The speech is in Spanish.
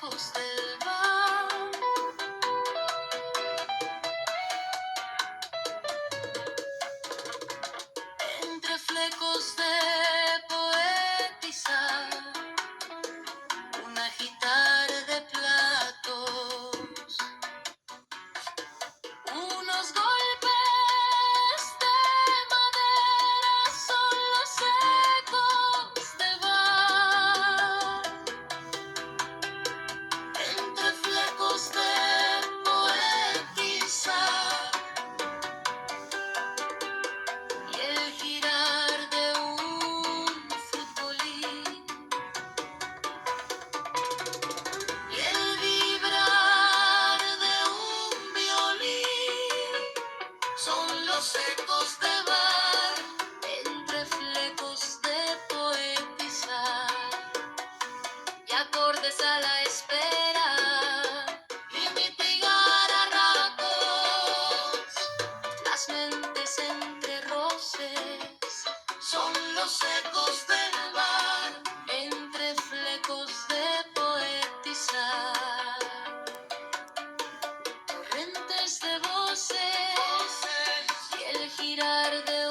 flecos del bar. Entre flecos de poetizar, un agitar de platos, unos golpes de madera son los ecos de bar. Entre flecos de poetizar y el girar de un futbolín y el vibrar de un violín son los ecos de bar. Entre flecos de poetizar y acordes a la espera y mitigar a ratos las mentes entre roces son los ecos del bar. Entre flecos de poetizar, torrentes de voces y el girar de